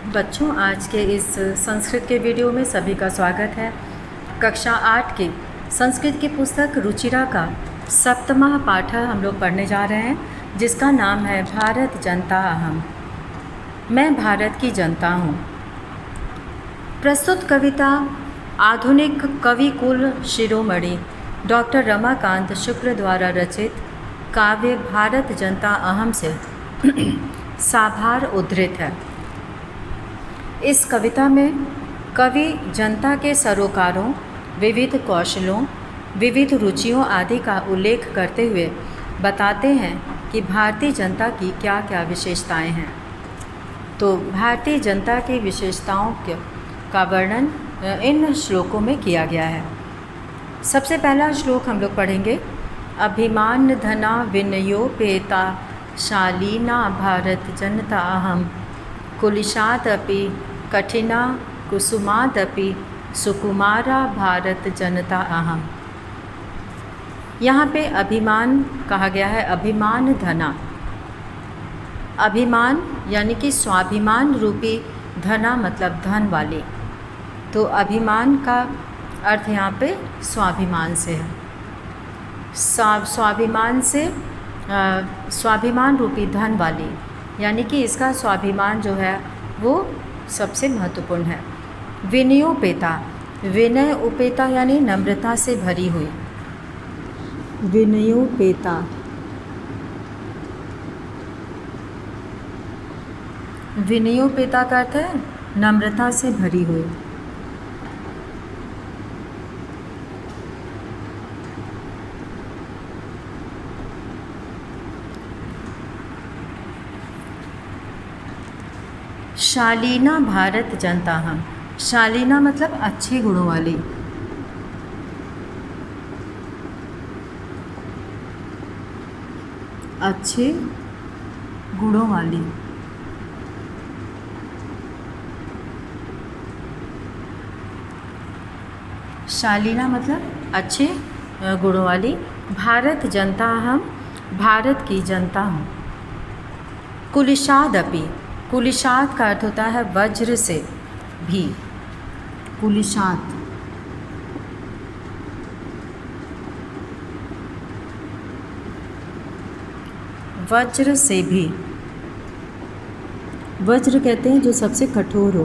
बच्चों, आज के इस संस्कृत के वीडियो में सभी का स्वागत है। कक्षा 8 के संस्कृत की पुस्तक रुचिरा का 7वां पाठ हम लोग पढ़ने जा रहे हैं, जिसका नाम है भारत जनता अहम। मैं भारत की जनता हूँ। प्रस्तुत कविता आधुनिक कवि कुल शिरोमणि डॉक्टर रमाकांत शुक्ल द्वारा रचित काव्य भारत जनता अहम से साभार उद्धृत है। इस कविता में कवि जनता के सरोकारों, विविध कौशलों, विविध रुचियों आदि का उल्लेख करते हुए बताते हैं कि भारतीय जनता की क्या क्या विशेषताएं हैं। तो भारतीय जनता की विशेषताओं का वर्णन इन श्लोकों में किया गया है। सबसे पहला श्लोक हम लोग पढ़ेंगे। अभिमान धना विनयोपेता शालीना भारत जनता अहम कुलिशादपि कठिना कुसुमादपि सुकुमारा भारत जनता अहम। यहाँ पे अभिमान कहा गया है। अभिमान धना, अभिमान यानी कि स्वाभिमान रूपी, धना मतलब धन वाली। तो अभिमान का अर्थ यहाँ पे स्वाभिमान से है। स्वाभिमान से स्वाभिमान रूपी धन वाली, यानी कि इसका स्वाभिमान जो है वो सबसे महत्वपूर्ण है। विनयोपेता, विनय उपेता यानी नम्रता से भरी हुई। विनयोपेता, विनयोपेता का अर्थ है नम्रता से भरी हुई। शालीना भारत जनता हम। शालीना मतलब अच्छे गुणों वाली। अच्छे गुणों वाली। शालीना मतलब अच्छे गुणों वाली। भारत जनता हम, भारत की जनता हूँ। कुलिशादपि, कुलिशात का अर्थ होता है वज्र से भी। कुलिशात, वज्र से भी। वज्र कहते हैं जो सबसे कठोर हो।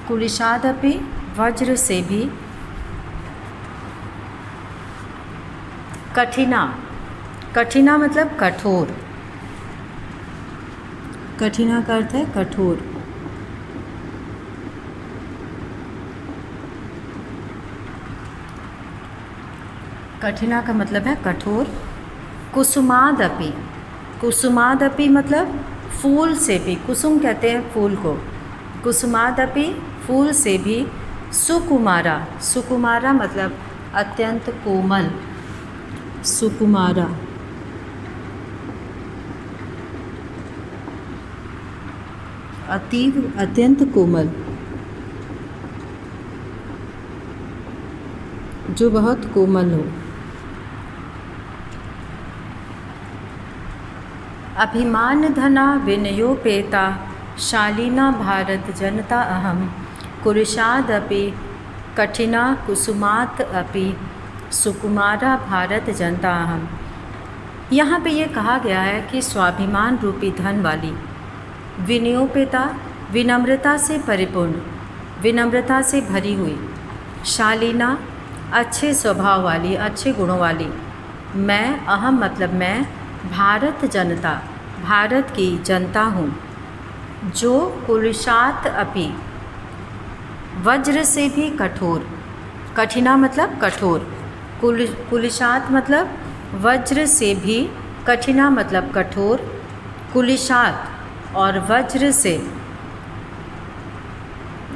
कुलिशादपि वज्र से भी। कठिना, कठिना मतलब कठोर। कठिना का अर्थ है कठोर। कठिना का मतलब है कठोर। कुसुमादपि, कुसुमादपि मतलब फूल से भी। कुसुम कहते हैं फूल को। कुसुमादपि फूल से भी। सुकुमारा, सुकुमारा मतलब अत्यंत कोमल। सुकुमारा, अतीव अत्यंत कोमल, जो बहुत कोमल हो। अभिमान धना विनयोपेता शालीना भारत जनता अहम कुलिशादपि कठिना कुसुमात अपि सुकुमारा भारत जनता अहम। यहाँ पे ये कहा गया है कि स्वाभिमान रूपी धन वाली। विनयोपेता, विनम्रता से परिपूर्ण, विनम्रता से भरी हुई। शालीना, अच्छे स्वभाव वाली, अच्छे गुणों वाली। मैं, अहम मतलब मैं, भारत जनता, भारत की जनता हूँ। जो कुलिशात अपि, वज्र से भी कठोर। कठिना मतलब कठोर। कुलिशात मतलब वज्र से भी, कठिना मतलब कठोर। कुलिशात और वज्र से,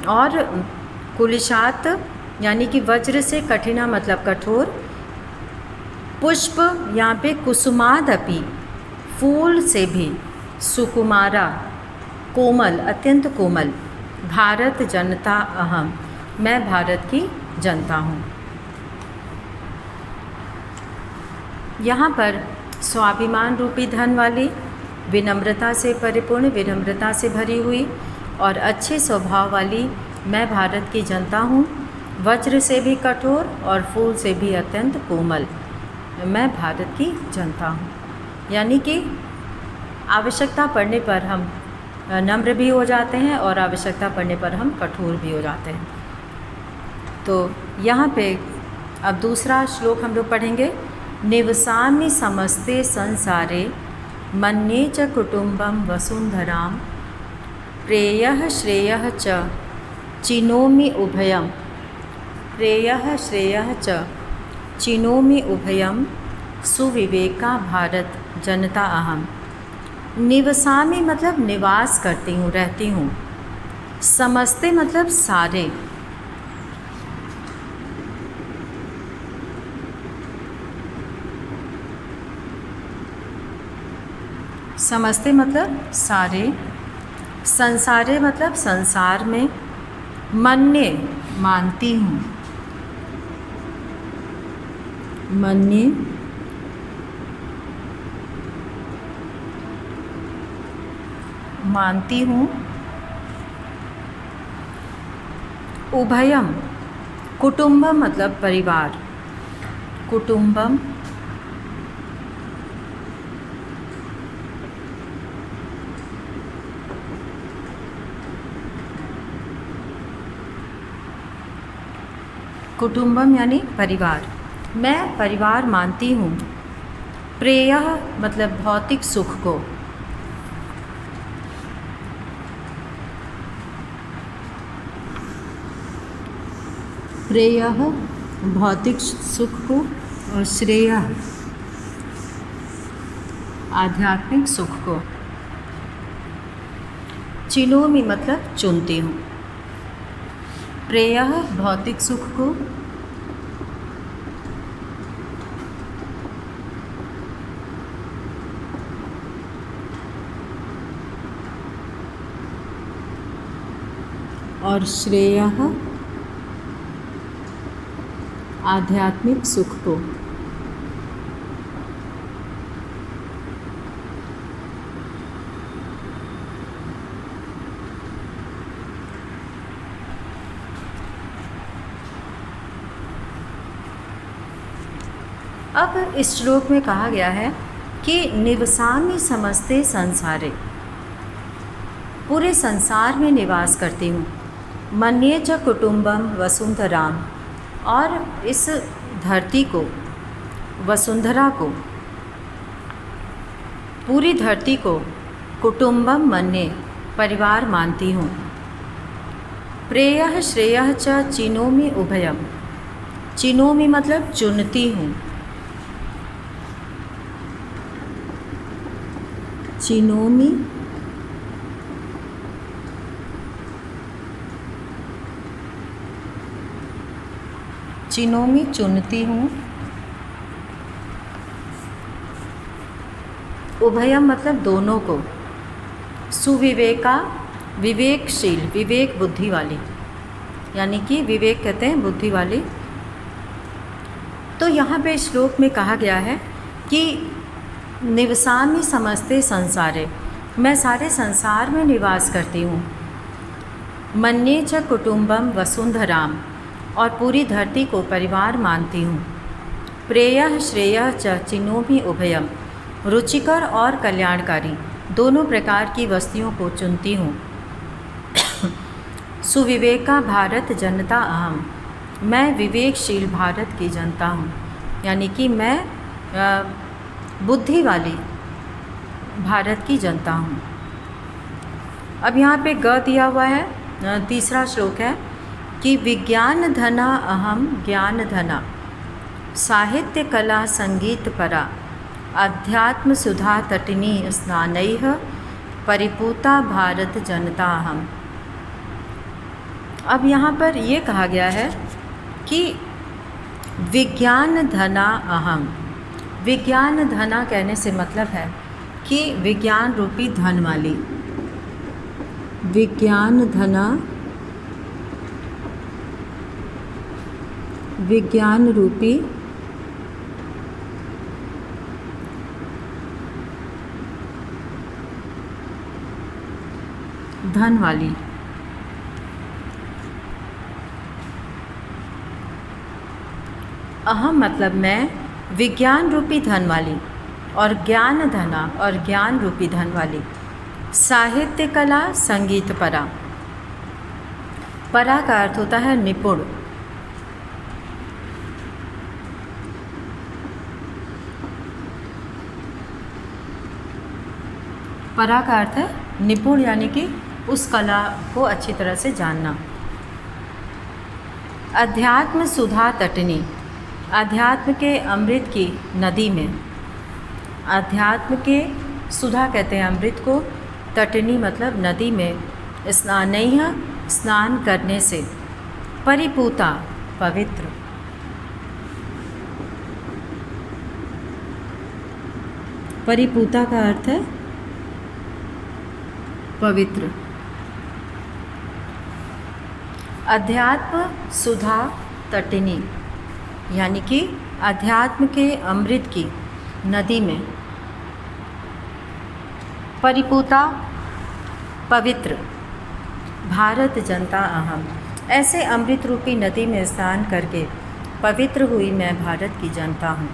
और कुलिशात यानी कि वज्र से, कठिना मतलब कठोर। पुष्प यहाँ पे कुसुमादपि, फूल से भी। सुकुमारा, कोमल, अत्यंत कोमल। भारत जनता अहम, मैं भारत की जनता हूँ। यहाँ पर स्वाभिमान रूपी धन वाली, विनम्रता से परिपूर्ण, विनम्रता से भरी हुई और अच्छे स्वभाव वाली मैं भारत की जनता हूँ। वज्र से भी कठोर और फूल से भी अत्यंत कोमल मैं भारत की जनता हूँ। यानी कि आवश्यकता पड़ने पर हम नम्र भी हो जाते हैं और आवश्यकता पड़ने पर हम कठोर भी हो जाते हैं। तो यहाँ पे अब दूसरा श्लोक हम लोग पढ़ेंगे। निवसामि समस्ते संसारे मन्ये च कुटुम्बं वसुन्धरां प्रेयः श्रेयः च चिनोमि उभयं, प्रेयः श्रेयः च चिनोमि उभयं सुविवेका भारत जनता अहम। निवसामि मतलब निवास करती हूँ, रहती हूँ। समस्ते मतलब सारे। समस्ते मतलब सारे। संसारे मतलब संसार में। मन्ये मानती हूँ, मन्ये मानती हूँ। उभयम कुटुम्बम मतलब परिवार, कुटुम्बम कुटुम्बम यानी परिवार। मैं परिवार मानती हूँ। प्रेयः मतलब भौतिक सुख को, प्रेयः भौतिक सुख को और श्रेयः आध्यात्मिक सुख को। चिनोमि मतलब चुनती हूँ। प्रेयः भौतिक सुख को, और श्रेयः आध्यात्मिक सुख को। अब इस श्लोक में कहा गया है कि निवसामि समस्ते संसारे, पूरे संसार में निवास करती हूँ। मन्ये च कुटुम्बम वसुन्धराम, और इस धरती को, वसुंधरा को, पूरी धरती को कुटुम्बम मन्ये परिवार मानती हूँ। प्रेयः श्रेयः च चिनोमि उभयम, चिनोमि मतलब चुनती हूँ, चिनोमि चिनोमि चुनती हूँ। उभयम मतलब दोनों को। सुविवेका विवेकशील, विवेक बुद्धि वाली, यानी कि विवेक कहते हैं बुद्धि वाली। तो यहाँ पे श्लोक में कहा गया है कि निवसामि समस्ते संसारे, मैं सारे संसार में निवास करती हूँ। मन्ये च कुटुम्बम वसुन्धराम, और पूरी धरती को परिवार मानती हूँ। प्रेयः श्रेयः च चिनोमि उभयम, रुचिकर और कल्याणकारी दोनों प्रकार की वस्तुओं को चुनती हूँ। सुविवेका भारत जनता अहम, मैं विवेकशील भारत की जनता हूँ, यानी कि मैं बुद्धि वाली भारत की जनता हूँ। अब यहाँ पे ग दिया हुआ है। तीसरा श्लोक है कि विज्ञान धना अहम ज्ञान धना, साहित्य कला संगीत परा, अध्यात्म सुधा तटिनी स्नानैः परिपूता भारत जनता अहम। अब यहाँ पर ये कहा गया है कि विज्ञान धना अहम, विज्ञान धना कहने से मतलब है कि विज्ञान रूपी धन वाली, विज्ञान धना, विज्ञान रूपी धन वाली। अहम मतलब मैं, विज्ञान रूपी धन वाली, और ज्ञान धना और ज्ञान रूपी धन वाली। साहित्य कला संगीत परा। परा का अर्थ होता है निपुण। परा का अर्थ है निपुण, यानी कि उस कला को अच्छी तरह से जानना। अध्यात्म सुधा तटनी। अध्यात्म के अमृत की नदी में। अध्यात्म के सुधा कहते हैं अमृत को, तटनी मतलब नदी में, स्नानैः स्नान करने से, परिपूता पवित्र। परिपूता का अर्थ है पवित्र। अध्यात्म सुधा तटिनी, यानी कि अध्यात्म के अमृत की नदी में, परिपूता पवित्र, भारत जनता अहम। ऐसे अमृत रूपी नदी में स्नान करके पवित्र हुई मैं भारत की जनता हूँ।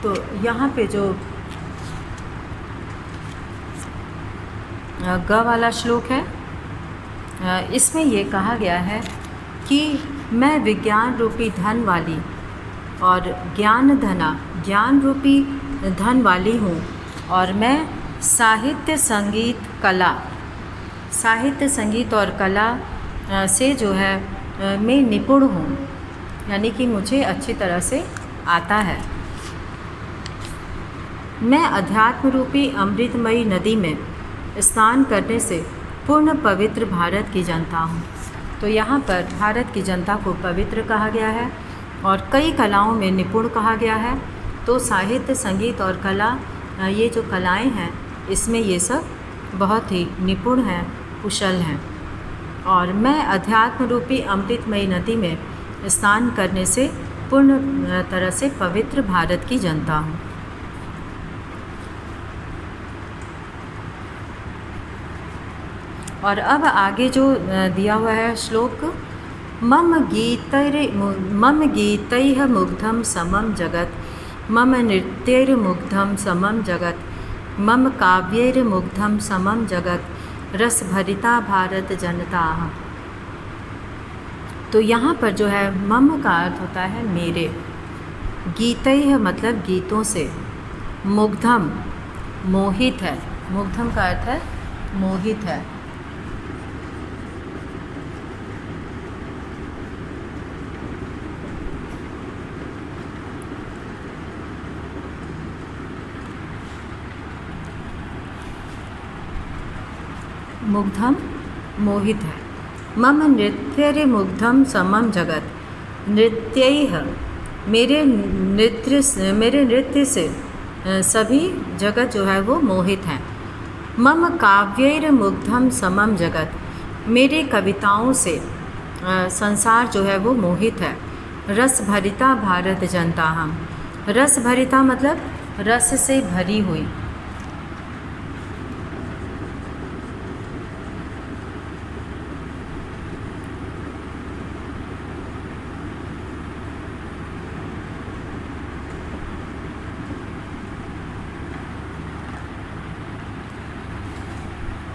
तो यहाँ पे जो ग वाला श्लोक है, इसमें ये कहा गया है कि मैं विज्ञान रूपी धन वाली और ज्ञान धना, ज्ञान रूपी धन वाली हूँ, और मैं साहित्य संगीत कला, साहित्य संगीत और कला से जो है मैं निपुण हूँ, यानी कि मुझे अच्छी तरह से आता है। मैं अध्यात्म रूपी अमृतमयी नदी में स्नान करने से पूर्ण पवित्र भारत की जनता हूँ। तो यहाँ पर भारत की जनता को पवित्र कहा गया है और कई कलाओं में निपुण कहा गया है। तो साहित्य संगीत और कला, ये जो कलाएं हैं, इसमें ये सब बहुत ही निपुण हैं, कुशल हैं। और मैं अध्यात्म रूपी अमृतमयी नदी में स्नान करने से पूर्ण तरह से पवित्र भारत की जनता हूँ। और अब आगे जो दिया हुआ है श्लोक, मम गीतैः मुग्धं समं जगत्, मम नृत्यैर्मुग्धं समं जगत्, मम काव्यैर्मुग्धं समं जगत्, रसभरिता भारत जनता। तो यहाँ पर जो है मम का अर्थ होता है मेरे, गीतैः मतलब गीतों से, मुग्धम मोहित है, मुग्धम का अर्थ है मोहित है। मुग्धम मोहित है। मम नृत्यैः मुग्धम समम जगत, नृत्यैः मेरे नृत्य से सभी जगत जो है वो मोहित हैं। मम काव्यैर्मुग्धम समम जगत, मेरे कविताओं से संसार जो है वो मोहित है। रस भरिता भारत जनता हम, रस भरिता मतलब रस से भरी हुई।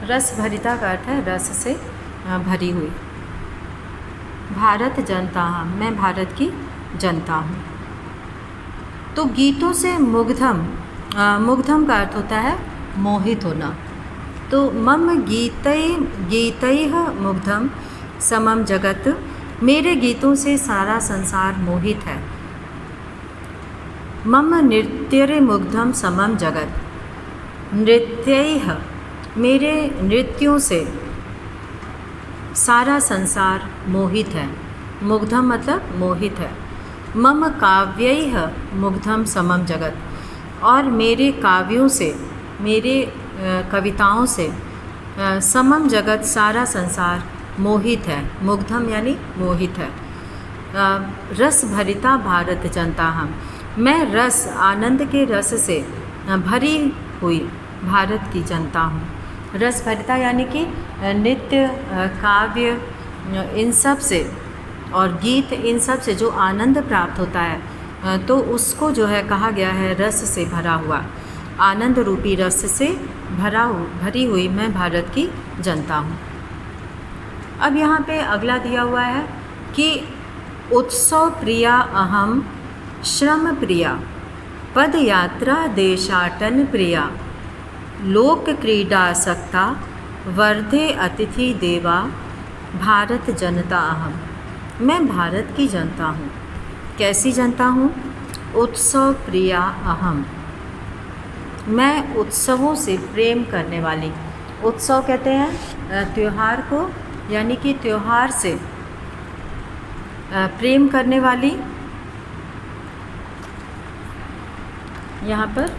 रस भरिता का अर्थ है रस से भरी हुई। भारत जनता हम, मैं भारत की जनता हूँ। तो गीतों से मुग्धम, मुग्धम का अर्थ होता है मोहित होना। तो मम गीतैः मुग्धम समम जगत, मेरे गीतों से सारा संसार मोहित है। मम नृत्यैर्मुग्धम समम जगत, नृत्यैः मेरे नृत्यों से सारा संसार मोहित है। मुग्धम मतलब मोहित है। मम काव्यैः मुग्धम समम जगत, और मेरे काव्यों से, मेरे कविताओं से समम जगत सारा संसार मोहित है। मुग्धम यानी मोहित है। रस भरिता भारत जनता हम, मैं रस, आनंद के रस से भरी हुई भारत की जनता हूँ। रस भरिता यानी कि नृत्य, काव्य, इन सब से और गीत, इन सब से जो आनंद प्राप्त होता है तो उसको जो है कहा गया है रस से भरा हुआ। आनंद रूपी रस से भरी हुई मैं भारत की जनता हूँ। अब यहाँ पे अगला दिया हुआ है कि उत्सव प्रिया अहम, श्रम प्रिया, पद यात्रा देशाटन प्रिया, लोक क्रीडासक्ता, वर्धे अतिथि देवा, भारत जनता अहम। मैं भारत की जनता हूँ। कैसी जनता हूँ? उत्सव प्रिया अहम, मैं उत्सवों से प्रेम करने वाली। उत्सव कहते हैं त्यौहार को, यानी कि त्यौहार से प्रेम करने वाली। यहाँ पर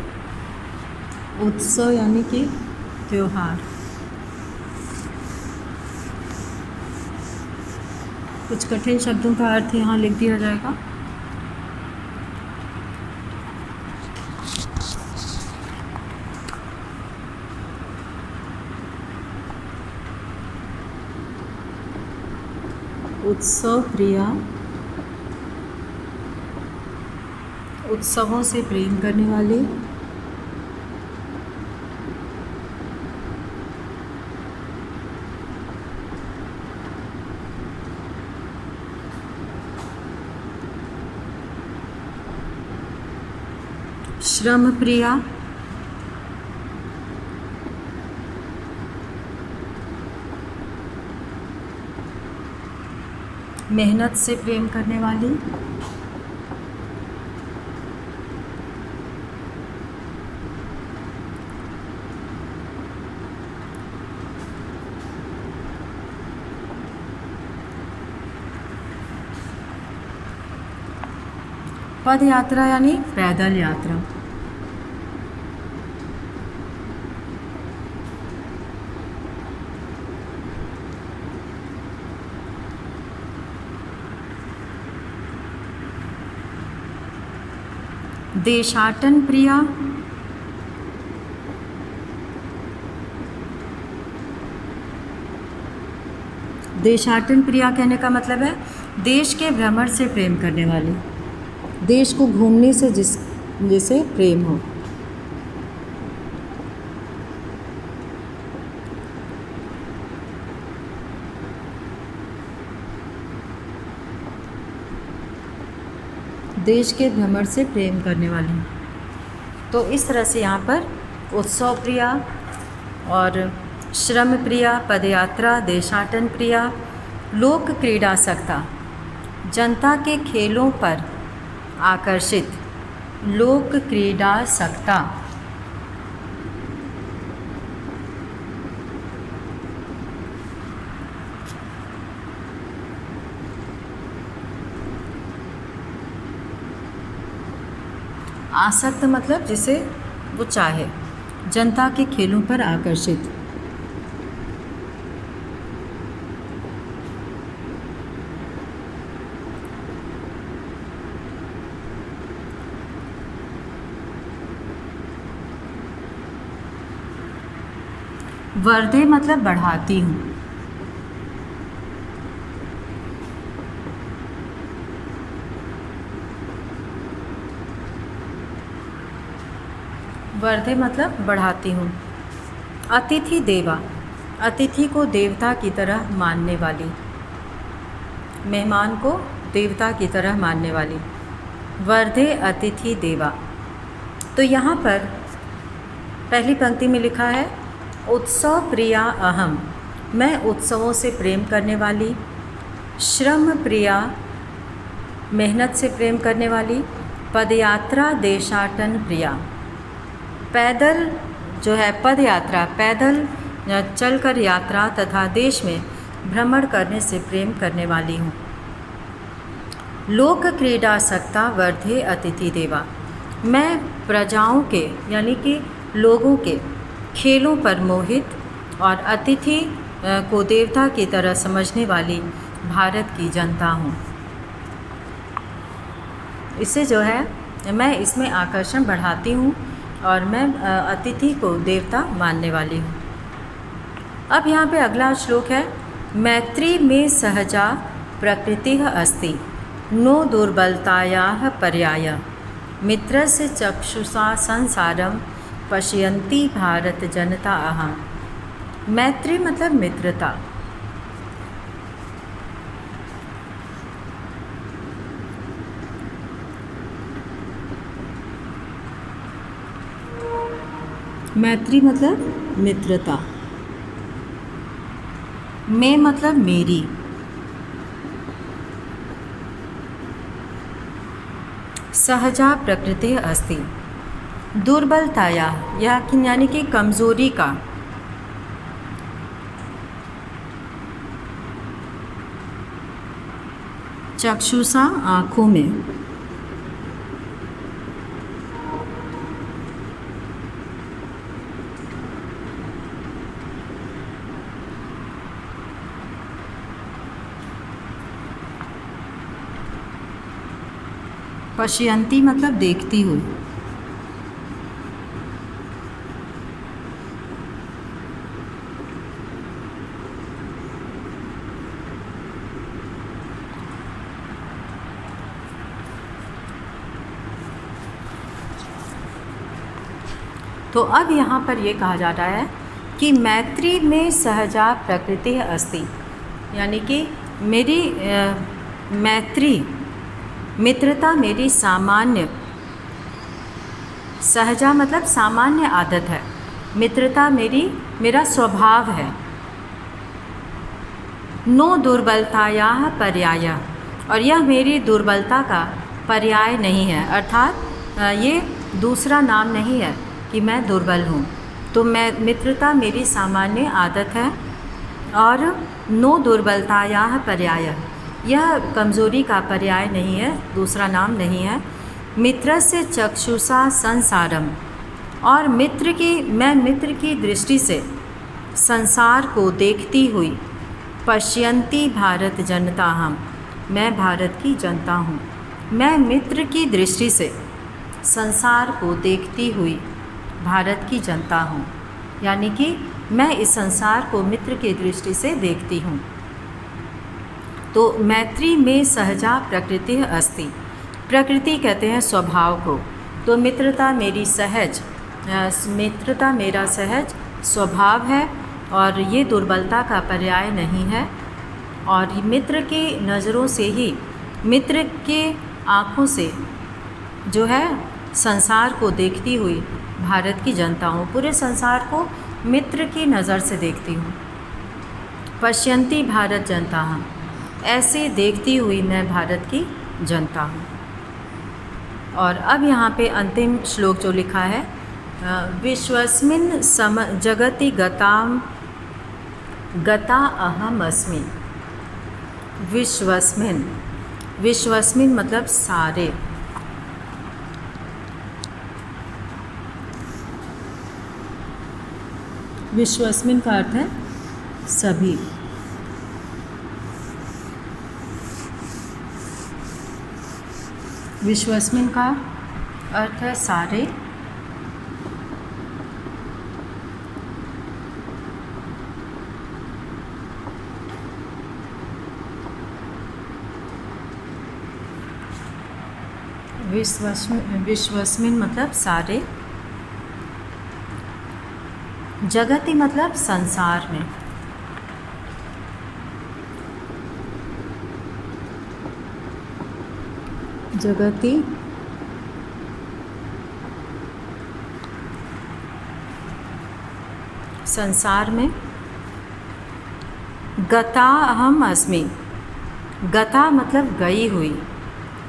उत्सव यानी कि त्यौहार, कुछ कठिन शब्दों का अर्थ यहाँ लिख दिया जाएगा। उत्सव प्रिया, उत्सवों से प्रेम करने वाले, श्रम प्रिया, मेहनत से प्रेम करने वाली, पद यात्रा यानी पैदल यात्रा, देशाटन प्रिया, देशाटन प्रिया कहने का मतलब है देश के भ्रमण से प्रेम करने वाली, देश को घूमने से जिसे प्रेम हो। देश के भ्रमण से प्रेम करने वाली। तो इस तरह से यहाँ पर उत्सव प्रिया और श्रम प्रिया, पदयात्रा, देशाटन प्रिया, लोक क्रीडासक्ता, जनता के खेलों पर आकर्षित, लोक क्रीडासक्ता, आसक्त मतलब जिसे वो चाहे, जनता के खेलों पर आकर्षित। वर्धे मतलब बढ़ाती हूँ। वर्धे मतलब बढ़ाती हूँ। अतिथि देवा, अतिथि को देवता की तरह मानने वाली, मेहमान को देवता की तरह मानने वाली। वर्धे अतिथि देवा। तो यहाँ पर पहली पंक्ति में लिखा है उत्सव प्रिया अहम, मैं उत्सवों से प्रेम करने वाली। श्रम प्रिया, मेहनत से प्रेम करने वाली। पदयात्रा देशाटन प्रिया, पैदल जो है पद यात्रा, पैदल चलकर यात्रा तथा देश में भ्रमण करने से प्रेम करने वाली हूँ। लोक क्रीडासक्ता वर्धे अतिथि देवा, मैं प्रजाओं के यानी कि लोगों के खेलों पर मोहित और अतिथि को देवता की तरह समझने वाली भारत की जनता हूँ। इससे जो है मैं इसमें आकर्षण बढ़ाती हूँ और मैं अतिथि को देवता मानने वाली हूँ। अब यहाँ पे अगला श्लोक है, मैत्री में सहजा प्रकृतिः अस्ति नो दुर्बलतायाः पर्याय मित्रस्य चक्षुषा संसारम पश्यन्ति भारत जनता अहम्। मैत्री मतलब मित्रता। मैत्री मतलब मित्रता। मैं मतलब मेरी। सहजा प्रकृति अस्ति, दुर्बलताया यानी कि कमज़ोरी का, चक्षुषा आँखों में, पश्यन्ति मतलब देखती हुई। तो अब यहाँ पर ये कहा जा रहा है कि मैत्री में सहजा प्रकृति अस्ति, यानी कि मेरी मैत्री मित्रता मेरी सामान्य, सहजा मतलब सामान्य आदत है, मित्रता मेरा स्वभाव है। नो दुर्बलतायाः पर्याय, और यह मेरी दुर्बलता का पर्याय नहीं है, अर्थात ये दूसरा नाम नहीं है कि मैं दुर्बल हूँ। तो मैं मित्रता मेरी सामान्य आदत है और नो दुर्बलतायाः पर्याय, यह कमज़ोरी का पर्याय नहीं है, दूसरा नाम नहीं है। मित्रस्य चक्षुषा संसारम, और मैं मित्र की दृष्टि से संसार को देखती हुई, पश्यन्ति भारत जनता हम, मैं भारत की जनता हूँ। मैं मित्र की दृष्टि से संसार को देखती हुई भारत की जनता हूँ, यानी कि मैं इस संसार को मित्र की दृष्टि से देखती हूँ। तो मैत्री में सहजा प्रकृति अस्ति, प्रकृति कहते हैं स्वभाव को, तो मित्रता मेरा सहज स्वभाव है और ये दुर्बलता का पर्याय नहीं है। और मित्र की नज़रों से ही, मित्र के आँखों से जो है संसार को देखती हुई भारत की जनता हूँ, पूरे संसार को मित्र की नज़र से देखती हूँ। पश्यन्ति भारत जनता हम, ऐसे देखती हुई मैं भारत की जनता हूँ। और अब यहाँ पे अंतिम श्लोक जो लिखा है, विश्वस्मिन् जगति गता अहम अस्मि। विश्वस्मिन् मतलब सारे, विश्वस्मिन् का अर्थ है सभी। विश्वस्मिन् का अर्थ है सारे, विश्वस्मिन् मतलब सारे, जगति मतलब संसार में, जगति संसार में, गता अहम अस्मि, गता मतलब गई हुई,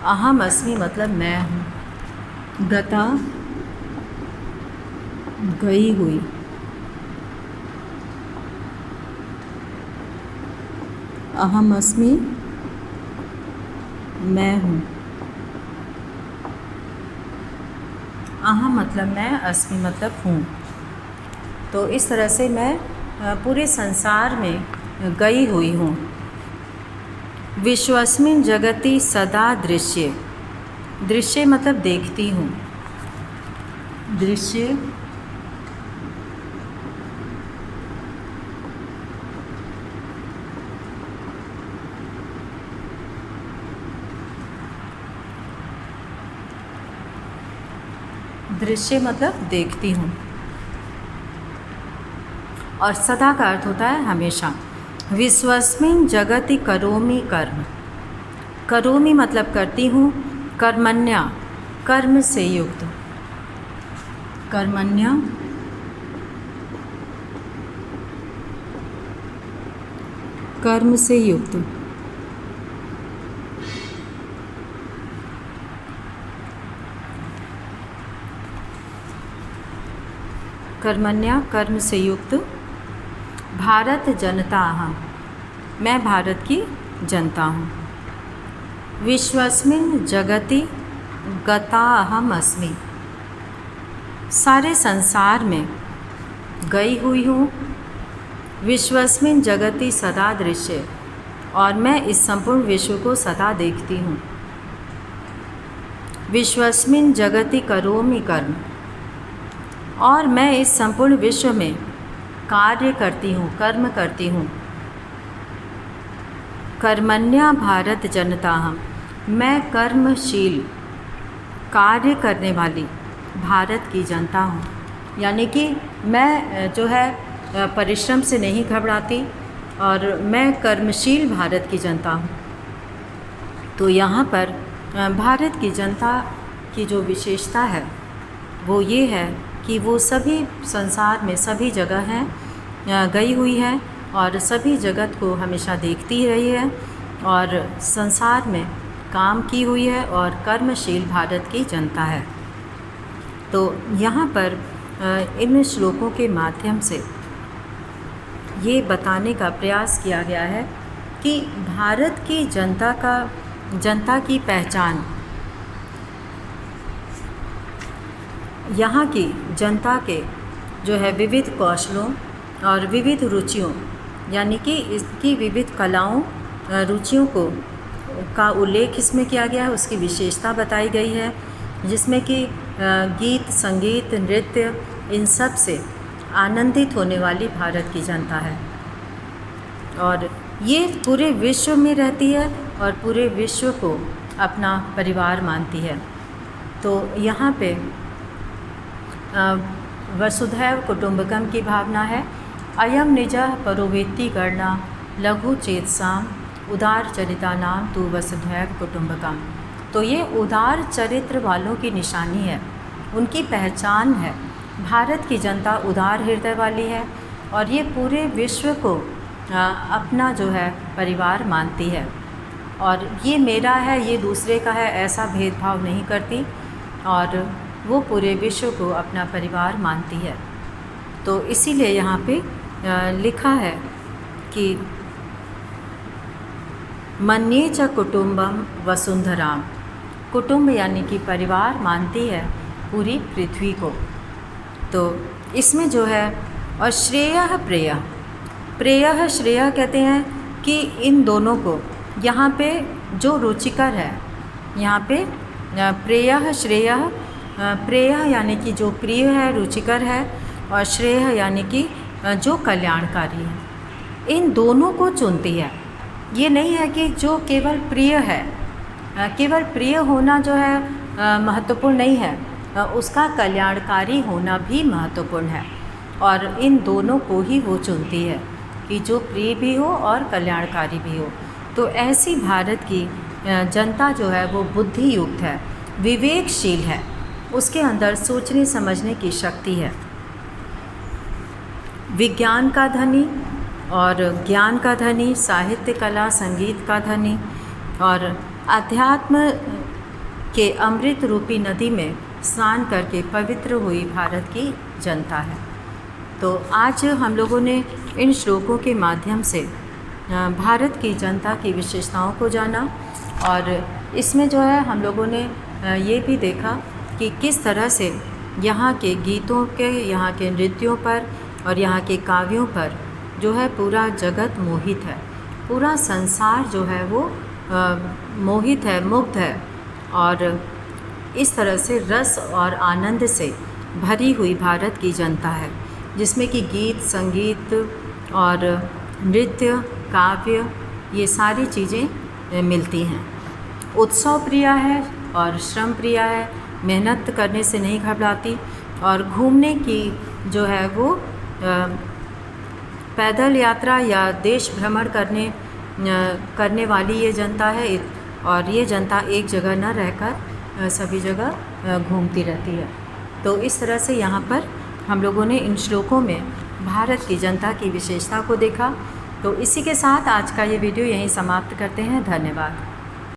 अहम अस्मि मतलब मैं हूँ। गता गई हुई, अहम अस्मि मैं हूँ। अहम मतलब मैं, अस्मि मतलब हूँ। तो इस तरह से मैं पूरे संसार में गई हुई हूँ। विश्वस्मिन् जगति सदा दृश्य, दृश्य मतलब देखती हूँ। दृश्य, दृश्य मतलब देखती हूँ, और सदा का अर्थ होता है हमेशा। विश्वस्मिन् जगति करोमि कर्म, करोमि मतलब करती हूँ, कर्मण्या कर्म से युक्त, कर्मण्या कर्म से युक्त, कर्मण्या कर्म से युक्त, भारत जनता अहम्, मैं भारत की जनता हूँ। विश्वस्मिन् जगति गता अहम् अस्मि, सारे संसार में गई हुई हूँ। विश्वस्मिन् जगति सदा दृश्य, और मैं इस संपूर्ण विश्व को सदा देखती हूँ। विश्वस्मिन् जगति करोमि कर्म, और मैं इस संपूर्ण विश्व में कार्य करती हूँ, कर्म करती हूँ। कर्मण्या भारत जनता हम, मैं कर्मशील कार्य करने वाली भारत की जनता हूँ। यानी कि मैं जो है परिश्रम से नहीं घबराती, और मैं कर्मशील भारत की जनता हूँ। तो यहाँ पर भारत की जनता की जो विशेषता है वो ये है कि वो सभी संसार में सभी जगह हैं, गई हुई है, और सभी जगत को हमेशा देखती ही रही है, और संसार में काम की हुई है, और कर्मशील भारत की जनता है। तो यहाँ पर इन श्लोकों के माध्यम से ये बताने का प्रयास किया गया है कि भारत की जनता की पहचान, यहाँ की जनता के जो है विविध कौशलों और विविध रुचियों, यानी कि इसकी विविध कलाओं रुचियों का उल्लेख इसमें किया गया है, उसकी विशेषता बताई गई है, जिसमें कि गीत, संगीत, नृत्य, इन सब से आनंदित होने वाली भारत की जनता है। और ये पूरे विश्व में रहती है और पूरे विश्व को अपना परिवार मानती है। तो यहाँ पे वसुधैव कुटुंबकम की भावना है। अयम निजः परोवेत्ति गणना लघु चेतसाम उदार चरिता नाम तु वसुधैव कुटुंबकम। तो ये उदार चरित्र वालों की निशानी है, उनकी पहचान है। भारत की जनता उदार हृदय वाली है, और ये पूरे विश्व को अपना जो है परिवार मानती है, और ये मेरा है, ये दूसरे का है, ऐसा भेदभाव नहीं करती, और वो पूरे विश्व को अपना परिवार मानती है। तो इसीलिए यहाँ पे लिखा है कि मन्ये च कुटुम्बम वसुंधराम, कुटुंब यानी कि परिवार मानती है पूरी पृथ्वी को। तो इसमें जो है, और श्रेयः प्रेयः, प्रेयः श्रेयः कहते हैं कि इन दोनों को यहाँ पे जो रुचिकर है, यहाँ पे प्रेयः श्रेयः, प्रेयः यानी कि जो प्रिय है, रुचिकर है, और श्रेयः यानी कि जो कल्याणकारी है, इन दोनों को चुनती है। ये नहीं है कि जो केवल प्रिय है, केवल प्रिय होना जो है महत्वपूर्ण नहीं है, उसका कल्याणकारी होना भी महत्वपूर्ण है, और इन दोनों को ही वो चुनती है कि जो प्रिय भी हो और कल्याणकारी भी हो। तो ऐसी भारत की जनता जो है वो बुद्धि युक्त है, विवेकशील है, उसके अंदर सोचने समझने की शक्ति है, विज्ञान का धनी और ज्ञान का धनी, साहित्य, कला, संगीत का धनी, और अध्यात्म के अमृत रूपी नदी में स्नान करके पवित्र हुई भारत की जनता है। तो आज हम लोगों ने इन श्लोकों के माध्यम से भारत की जनता की विशेषताओं को जाना, और इसमें जो है हम लोगों ने ये भी देखा कि किस तरह से यहाँ के गीतों के, यहाँ के नृत्यों पर और यहाँ के काव्यों पर जो है पूरा जगत मोहित है, पूरा संसार जो है वो मोहित है, मुग्ध है, और इस तरह से रस और आनंद से भरी हुई भारत की जनता है, जिसमें कि गीत, संगीत और नृत्य, काव्य, ये सारी चीज़ें मिलती हैं। उत्सव प्रिय है और श्रम प्रिय है, मेहनत करने से नहीं घबराती, और घूमने की जो है वो पैदल यात्रा या देश भ्रमण करने वाली ये जनता है, और ये जनता एक जगह न रहकर सभी जगह घूमती रहती है। तो इस तरह से यहाँ पर हम लोगों ने इन श्लोकों में भारत की जनता की विशेषता को देखा। तो इसी के साथ आज का ये वीडियो यहीं समाप्त करते हैं। धन्यवाद।